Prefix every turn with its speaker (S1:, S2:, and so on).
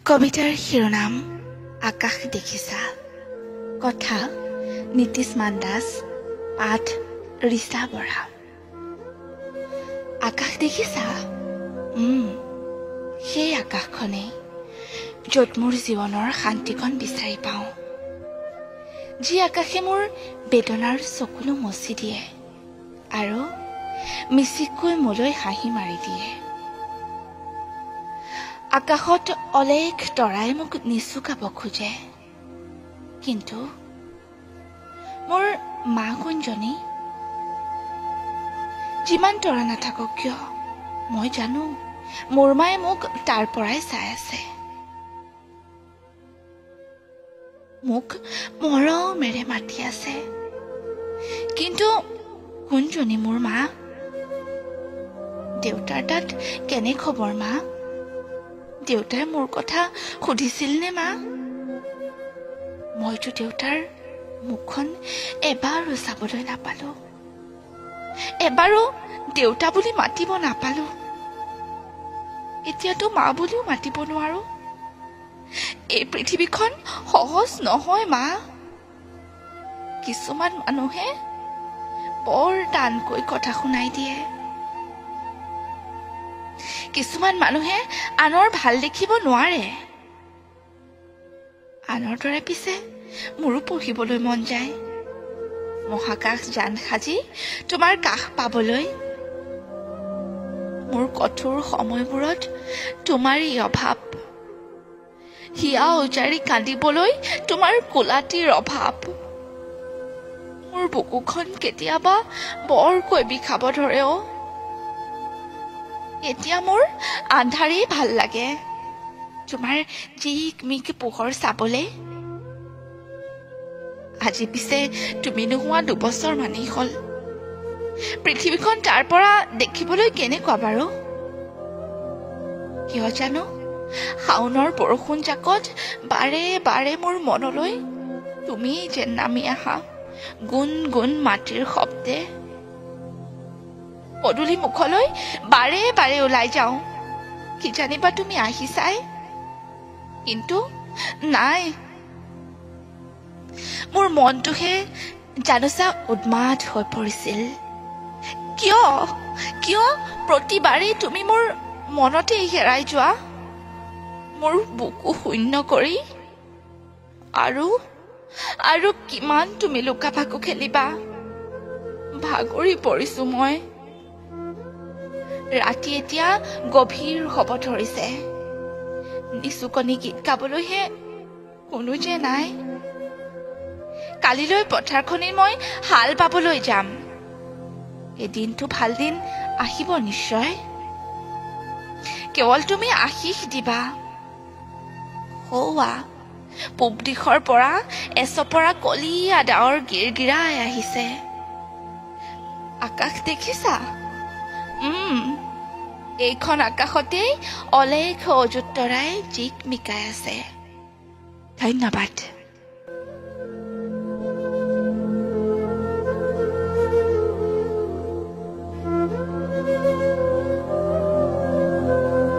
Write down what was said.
S1: কবিতাৰ শিৰোনাম আকাশ দেখিছা। কথা নীতিশ মানদাস, পাঠ ৰিচা বৰা। আকাশ দেখিছা? সেই আকাশখনেই য'ত মোৰ জীৱনৰ শান্তিকণ বিচাৰি পাওঁ, যি আকাশে মোৰ বেদনাৰ চকুলো মচি দিয়ে আৰু মিচিককৈ মোলৈ হাঁহি মাৰি দিয়ে। আকাশত অলেখ তৰাই মোক নিচুকাব খোজে, কিন্তু মোৰ মা কোনজনী? যিমান তৰা নাথাকক কিয়, মই জানো মোৰ মায়ে মোক তাৰ পৰাই চাই আছে। মোক মৰমেৰে মাতি আছে, কিন্তু কোনজনী মোৰ মা? দেউতাৰ তাত কেনে খবৰ মা? দেউতাই মোৰ কথা সুধিছিল নে মা? মইতো দেউতাৰ মুখখন এবাৰো চাবলৈ নাপালো, এবাৰো দেউতা বুলি মাতিব নাপালো। এতিয়াতো মা বুলিও মাতিব নোৱাৰো। এই পৃথিৱীখন সহজ নহয় মা। কিছুমান মানুহে বৰ টানকৈ কথা শুনাই দিয়ে। কিছুমান মানুহে আনৰ ভাল দেখিব নোৱাৰে। আনৰ দৰে পিছে মোৰো পঢ়িবলৈ মন যায়, মহাকাশ যান সাজি তোমাৰ কাষ পাবলৈ। মোৰ কঠোৰ সময়বোৰত তোমাৰেই অভাৱ, হিয়া উজাৰি কান্দিবলৈ তোমাৰ কোলাটিৰ অভাৱ। মোৰ বুকুখন কেতিয়াবা বৰকৈ বিষাব ধৰে অ'। এতিয়া মোৰ আন্ধাৰেই ভাল লাগে, তোমাৰ জিকমিক পোহৰ চাবলে। আজি পিছে তুমি নোহোৱা 2 বছৰ মানেই হ'ল। পৃথিৱীখন তাৰ পৰা দেখিবলৈ কেনেকুৱা বাৰু? কিয় জানো শাওনৰ বৰষুণ জাকত বাৰে বাৰে মোৰ মনলৈ তুমি যেন নামি আহা গুণ গুণ মাটিৰ শব্দে। পদূলি মুখলৈ বাৰে বাৰে ওলাই যাওঁ, কিজানিবা তুমি আহিছাই, কিন্তু নাই। মোৰ মনটোহে জানোচা উন্মাদ হৈ পৰিছিল। কিয় কিয় প্ৰতিবাৰেই তুমি মোৰ মনতেই হেৰাই যোৱা, মোৰ বুকু শূন্য কৰি? আৰু কিমান তুমি লুকা ভাকু খেলিবা? ভাগৰি পৰিছো মই। ৰাতি এতিয়া গভীৰ হ'ব ধৰিছে, নিচুকনি গীত গাবলৈহে কোনো যে নাই। কালিলৈ পথাৰখনি মই হাল বাবলৈ যাম। এদিনটো ভাল দিন আহিব নিশ্চয়। কেৱল তুমি আশীষ দিবা। সৌৱা পূব দিশৰ পৰা এচপৰা কলীয়া ডাৱৰ গিৰগিৰাই আহিছে। আকাশ দেখিছা? এইখন আকাশতেই অলেখ অযুত তৰাই জিকমিকাই আছে। ধন্যবাদ।